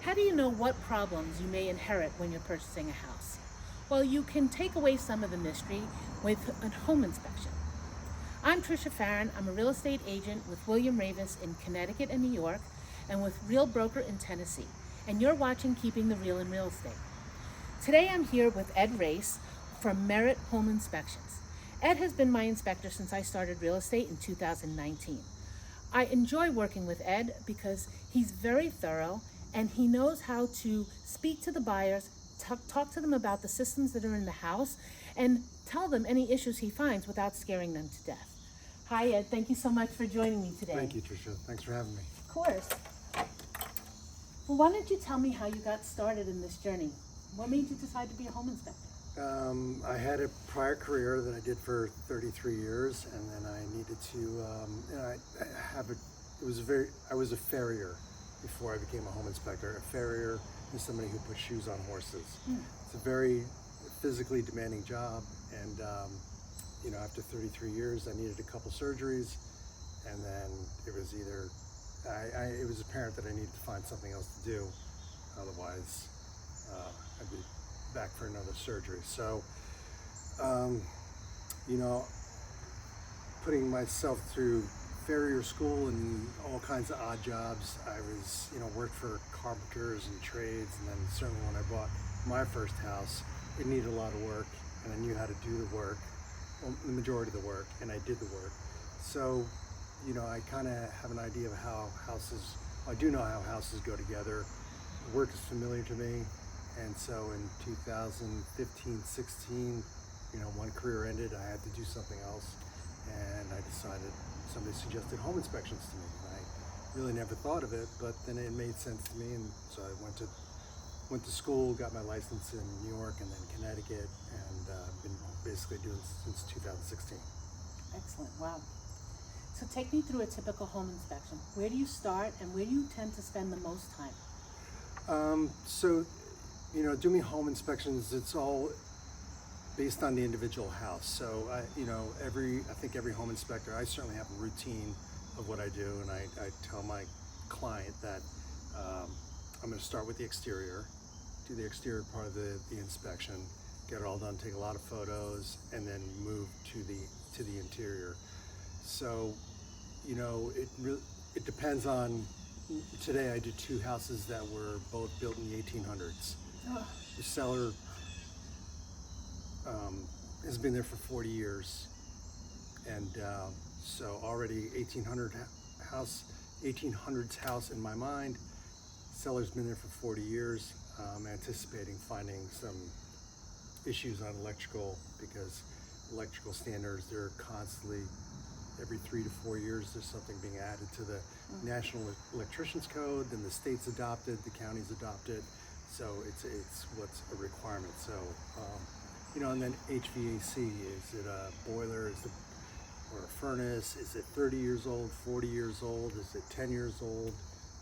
How do you know what problems you may inherit when you're purchasing a house? Well, you can take away some of the mystery with a home inspection. I'm Tricia Farron. I'm a real estate agent with William Ravis in Connecticut and New York, and with Real Broker in Tennessee. And you're watching Keeping the Real in Real Estate. Today I'm here with Ed Racz from Merit Home Inspections. Ed has been my inspector since I started real estate in 2019. I enjoy working with Ed because he's very thorough and he knows how to speak to the buyers, talk to them about the systems that are in the house, and tell them any issues he finds without scaring them to death. Hi Ed, thank you so much for joining me today. Thank you, Tricia. Thanks for having me. Of course. Well, why don't you tell me how you got started in this journey? What made you decide to be a home inspector? I had a prior career that I did for 33 years, and then I needed to, I was a farrier before I became a home inspector. A farrier is somebody who puts shoes on horses. It's a very physically demanding job, and after 33 years, I needed a couple surgeries, and then it was either, it was apparent that I needed to find something else to do, otherwise I'd be back for another surgery. So, putting myself through farrier school and all kinds of odd jobs. I was, worked for carpenters and trades, and then certainly when I bought my first house, it needed a lot of work, and I knew how to do the work, well, the majority of the work, and I did the work. So, I kind of have an idea of how I do know how houses go together. The work is familiar to me. And so in 2015, 16, one career ended, I had to do something else. And I decided, somebody suggested home inspections to me. And I really never thought of it, but then it made sense to me. And so I went to school, got my license in New York and then Connecticut, and been basically doing it since 2016. Excellent, wow. So take me through a typical home inspection. Where do you start and where do you tend to spend the most time? Doing home inspections, it's all based on the individual house. So, I think every home inspector, I certainly have a routine of what I do, and I tell my client that I'm going to start with the exterior, do the exterior part of the inspection, get it all done, take a lot of photos, and then move to the interior. So, it depends on. Today I did two houses that were both built in the 1800s. The seller has been there for 40 years, and so already 1800s house in my mind. Seller's been there for 40 years. Anticipating finding some issues on electrical, because electrical standards, they're constantly, every 3 to 4 years, there's something being added to the National Electricians Code, then the state's adopted, the county's adopted, so it's what's a requirement. So, and then HVAC, is it a boiler, or a furnace, is it 30 years old, 40 years old, is it 10 years old,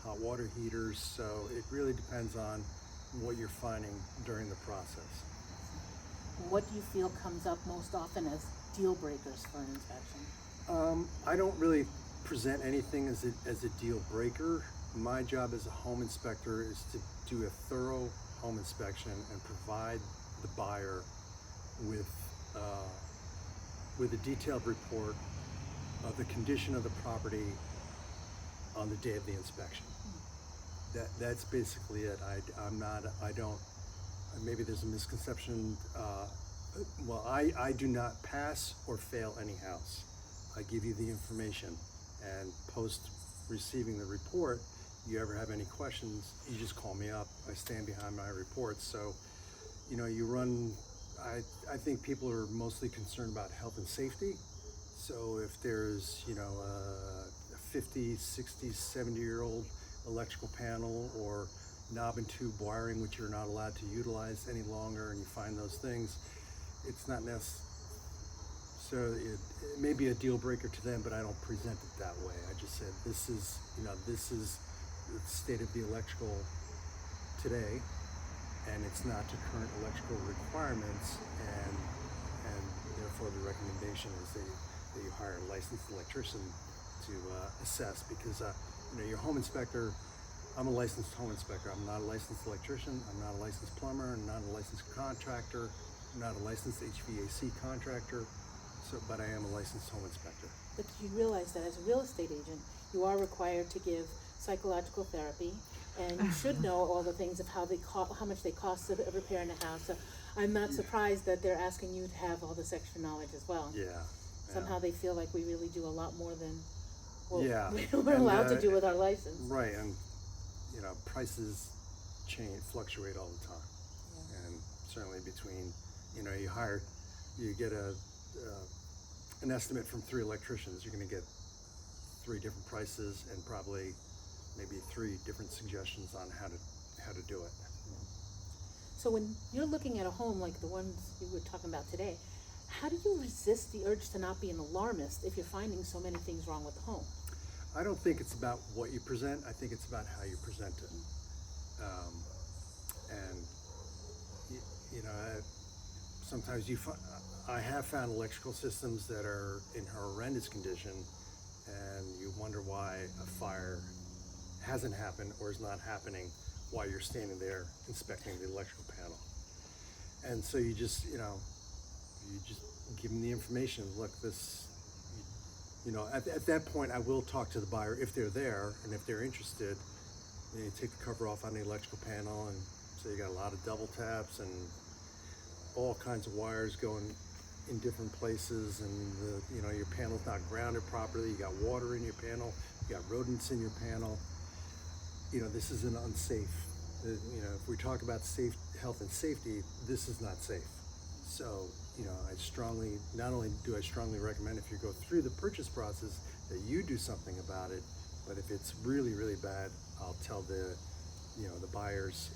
hot water heaters, so it really depends on what you're finding during the process. What do you feel comes up most often as deal breakers for an inspection? I don't really present anything as a deal breaker. My job as a home inspector is to do a thorough home inspection and provide the buyer with a detailed report of the condition of the property on the day of the inspection. That's basically it. I don't, maybe there's a misconception. I do not pass or fail any house. I give you the information, and post receiving the report, you ever have any questions, you just call me up. I stand behind my reports. So, I think people are mostly concerned about health and safety. So if there's, a 50, 60, 70-year-old electrical panel or knob and tube wiring, which you're not allowed to utilize any longer, and you find those things, it's not necessary. So it may be a deal breaker to them, but I don't present it that way. I just said, this is the state of the electrical today, and it's not to current electrical requirements, and therefore the recommendation is that you hire a licensed electrician to assess, because your home inspector I'm a licensed home inspector. I'm not a licensed electrician. I'm not a licensed plumber. I'm not a licensed contractor. I'm not a licensed HVAC contractor. But I am a licensed home inspector. But you realize that as a real estate agent, you are required to give psychological therapy, and you should know all the things of how much they cost of repairing a house. So I'm not surprised that they're asking you to have all this extra knowledge as well. Yeah. Somehow they feel like we really do a lot more than what Yeah. we're allowed to do with our license. Right, and prices fluctuate all the time. Yeah. And certainly between, you get an estimate from 3 electricians, you're going to get 3 different prices and probably maybe 3 different suggestions on how to do it. So when you're looking at a home like the ones you were talking about today, how do you resist the urge to not be an alarmist if you're finding so many things wrong with the home? I don't think it's about what you present. I think it's about how you present it. Sometimes I have found electrical systems that are in horrendous condition, and you wonder why a fire hasn't happened or is not happening while you're standing there inspecting the electrical panel. And so you just give them the information. Look, at that point, I will talk to the buyer if they're there, and if they're interested. You take the cover off on the electrical panel, and so you got a lot of double taps and all kinds of wires going in different places, and your panel's not grounded properly. You got water in your panel. You got rodents in your panel. This is an unsafe. If we talk about health and safety, this is not safe. So, not only do I strongly recommend if you go through the purchase process that you do something about it, but if it's really, really bad, I'll tell the buyer's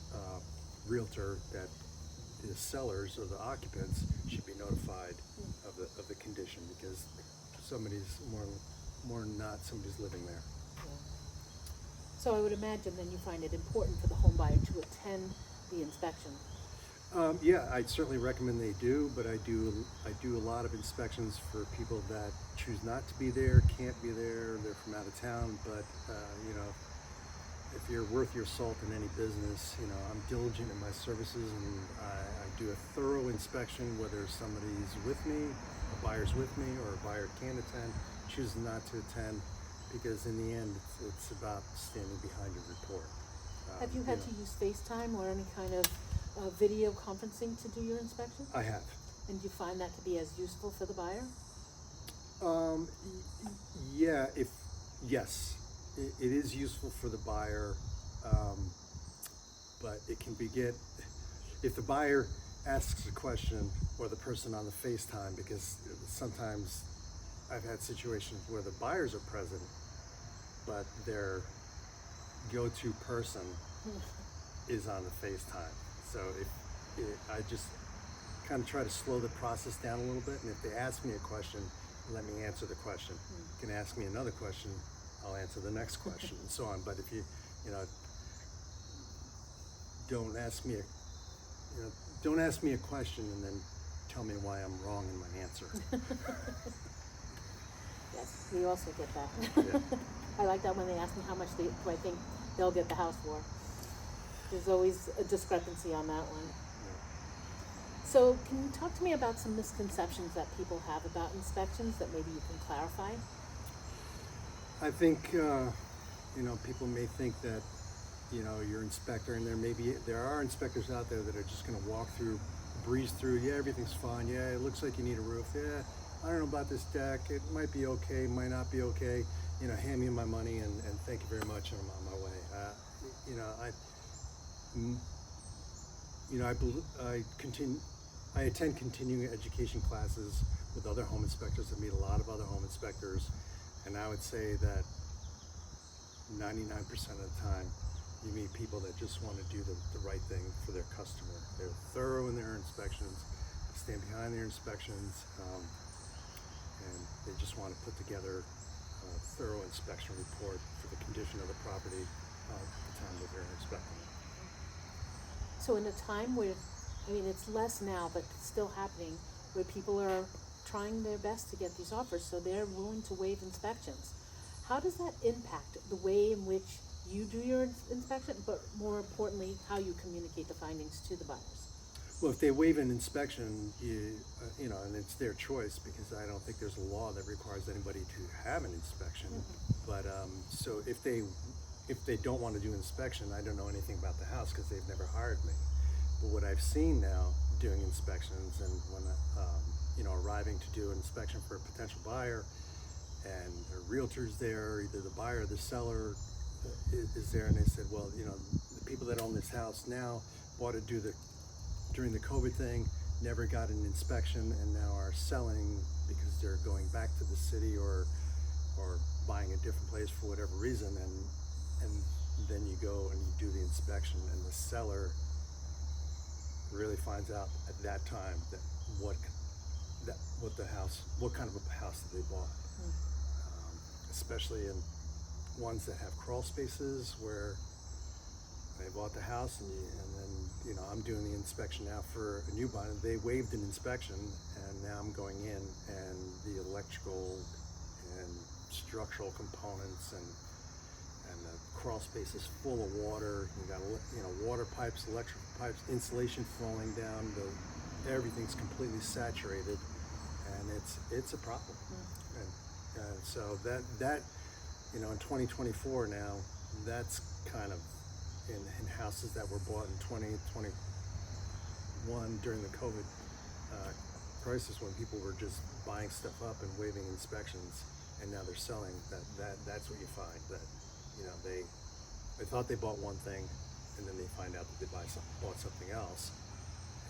realtor that the sellers or the occupants should be notified of the condition, because somebody's more than not, somebody's living there. Yeah. So I would imagine then you find it important for the home buyer to attend the inspection. Yeah, I certainly recommend they do, but I do a lot of inspections for people that choose not to be there, can't be there, they're from out of town. But if you're worth your salt in any business, I'm diligent in my services, and I do a thorough inspection, whether somebody's with me, a buyer's with me, or a buyer can't attend, chooses not to attend, because in the end, it's about standing behind your report. Have you had to use FaceTime or any kind of video conferencing to do your inspection? I have. And do you find that to be as useful for the buyer? Yeah, yes, it is useful for the buyer, but it can if the buyer asks a question, or the person on the FaceTime, because sometimes I've had situations where the buyers are present, but their go-to person is on the FaceTime. So I just kind of try to slow the process down a little bit, and if they ask me a question, let me answer the question. You can ask me another question, I'll answer the next question, and so on. But if you don't ask me a question and then tell me why I'm wrong in my answer. Yes, we also get that. Yeah. I like that when they ask me how much do I think they'll get the house for. There's always a discrepancy on that one. Yeah. So can you talk to me about some misconceptions that people have about inspections that maybe you can clarify? I think, people may think that, your inspector, and there are inspectors out there that are just going to breeze through. Yeah, everything's fine. Yeah, it looks like you need a roof. Yeah, I don't know about this deck. It might be okay, might not be okay. Hand me my money and thank you very much, and I'm on my way. I attend continuing education classes with other home inspectors. I meet a lot of other home inspectors, and I would say that 99% of the time, you meet people that just want to do the right thing for their customer. They're thorough in their inspections, stand behind their inspections, and they just want to put together a thorough inspection report for the condition of the property at the time that they're inspecting it. So in a time where, it's less now, but it's still happening, where people are trying their best to get these offers, so they're willing to waive inspections. How does that impact the way in which you do your inspection, but more importantly, how you communicate the findings to the buyers. Well, if they waive an inspection, you know, and it's their choice, because I don't think there's a law that requires anybody to have an inspection. But so if they don't want to do an inspection, I don't know anything about the house because they've never hired me. But what I've seen now doing inspections, and when you know, arriving to do an inspection for a potential buyer, and a realtor's there, either the buyer or the seller is there, and they said, well, you know, the people that own this house now bought it during the COVID thing, never got an inspection, and now are selling because they're going back to the city or buying a different place for whatever reason, and then you go and you do the inspection, and the seller really finds out at that time that what kind of a house that they bought. Especially in ones that have crawl spaces where they bought the house, and then, you know, I'm doing the inspection now for a new buyer. They waived an inspection, and now I'm going in, and the electrical and structural components and the crawl space is full of water. You got, you know, water pipes, electrical pipes, insulation falling down. Everything's completely saturated, and it's a problem. And so that you know, in 2024 now, that's kind of in houses that were bought in 2021 during the COVID crisis, when people were just buying stuff up and waiving inspections, and now they're selling. That's what you find, that, you know, they thought they bought one thing, and then they find out that they bought something else,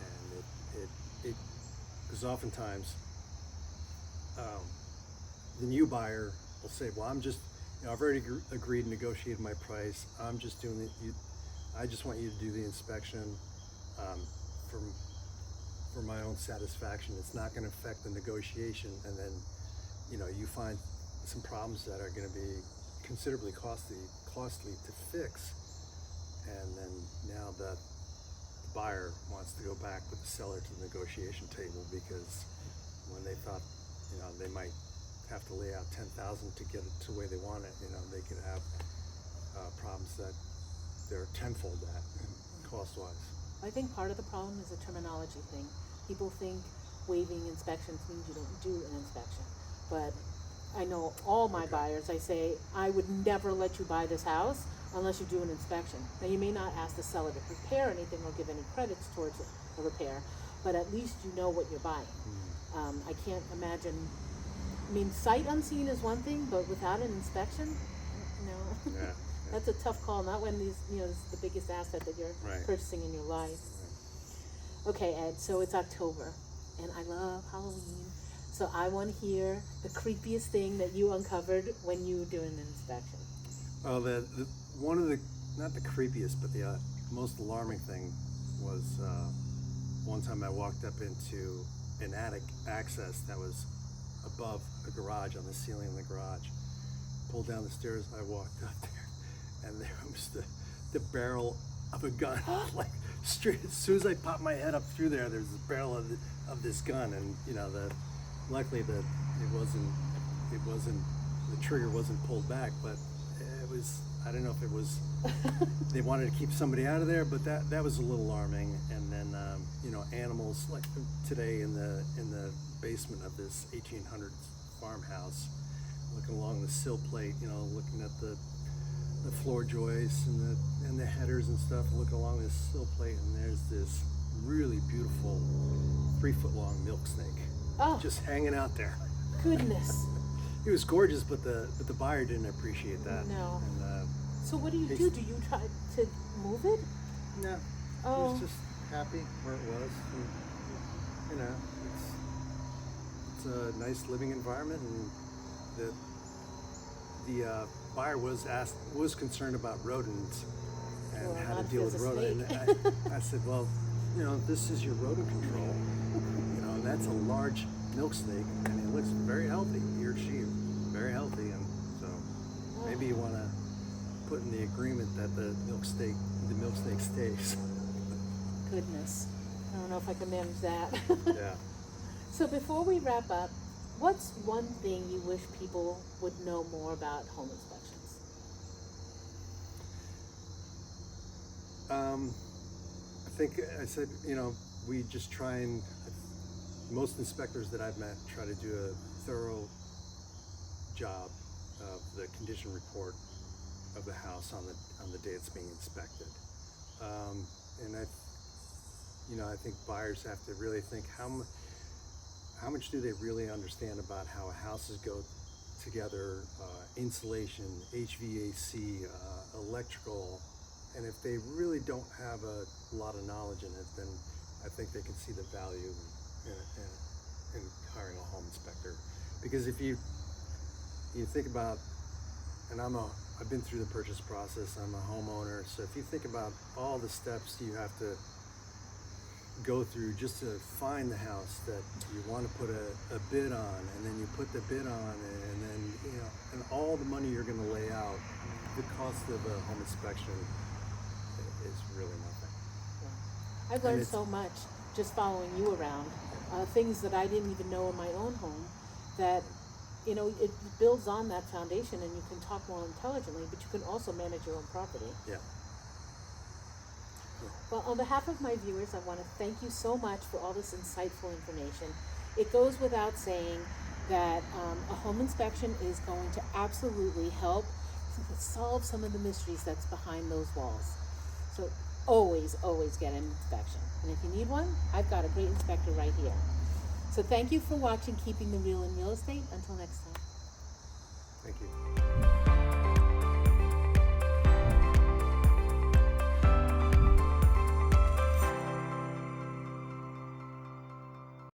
and it because oftentimes the new buyer will say, well, I'm just, you know, I've already agreed and negotiated my price. I'm just doing it. I just want you to do the inspection for my own satisfaction. It's not going to affect the negotiation. And then, you know, you find some problems that are going to be considerably costly to fix. And then now the buyer wants to go back with the seller to the negotiation table, because when they thought, you know, they might have to lay out $10,000 to get it to the way they want it, you know, they could have problems that they're tenfold that cost-wise. I think part of the problem is a terminology thing. People think waiving inspections means you don't do an inspection, but I know all my buyers, I say, I would never let you buy this house unless you do an inspection. Now, you may not ask the seller to prepare anything or give any credits towards a repair, but at least you know what you're buying. I can't imagine, I mean, sight unseen is one thing, but without an inspection, no. Yeah. That's a tough call, not when these, you know, this is the biggest asset that you're purchasing in your life. Okay, Ed, so it's October, and I love Halloween, so I want to hear the creepiest thing that you uncovered when you were doing an inspection. Well, one of the, not the creepiest, but the most alarming thing was one time I walked up into an attic access that was above a garage, on the ceiling in the garage. Pulled down the stairs, I walked up there, and there was the barrel of a gun. Like, straight, as soon as I popped my head up through there, there's the barrel of this gun, and, you know, luckily it wasn't, the trigger wasn't pulled back, but it was, I don't know if it was, they wanted to keep somebody out of there, but that was a little alarming. And then, you know, animals, like today in the basement of this 1800s farmhouse, looking along the sill plate, you know, looking at the floor joists and the headers and stuff, looking along this sill plate, and there's this really beautiful 3-foot long milk snake just hanging out there. Goodness. It was gorgeous, but the buyer didn't appreciate that. No. And, so what do you do? Do you try to move it? No. Oh. He was just happy where it was. And, you know, it's a nice living environment, and the buyer was concerned about rodents and how to deal with rodents. And I said, well, you know, this is your rodent control. You know, and that's a large milk snake, and it looks very healthy. He or she, very healthy, and so maybe you want to put in the agreement that the milk snake stays. Goodness, I don't know if I can manage that. Yeah. So before we wrap up, what's one thing you wish people would know more about home inspections? I think I said, we just try and, most inspectors that I've met try to do a thorough job of the condition report of the house on the day it's being inspected. And I think buyers have to really think how much do they really understand about how houses go together, insulation, HVAC, electrical, and if they really don't have a lot of knowledge in it, then I think they can see the value in hiring a home inspector. Because if you think about, and I've been through the purchase process, I'm a homeowner, so if you think about all the steps you have to go through just to find the house that you want to put a bid on, and then you put the bid on, and then and all the money you're going to lay out, the cost of a home inspection is really nothing. Yeah. I've learned so much just following you around, things that I didn't even know in my own home, that it builds on that foundation, and you can talk more intelligently, but you can also manage your own property. Yeah. Well, on behalf of my viewers, I want to thank you so much for all this insightful information. It goes without saying that a home inspection is going to absolutely help solve some of the mysteries that's behind those walls. So always, always get an inspection. And if you need one, I've got a great inspector right here. So thank you for watching Keeping the Real in Real Estate. Until next time. Thank you.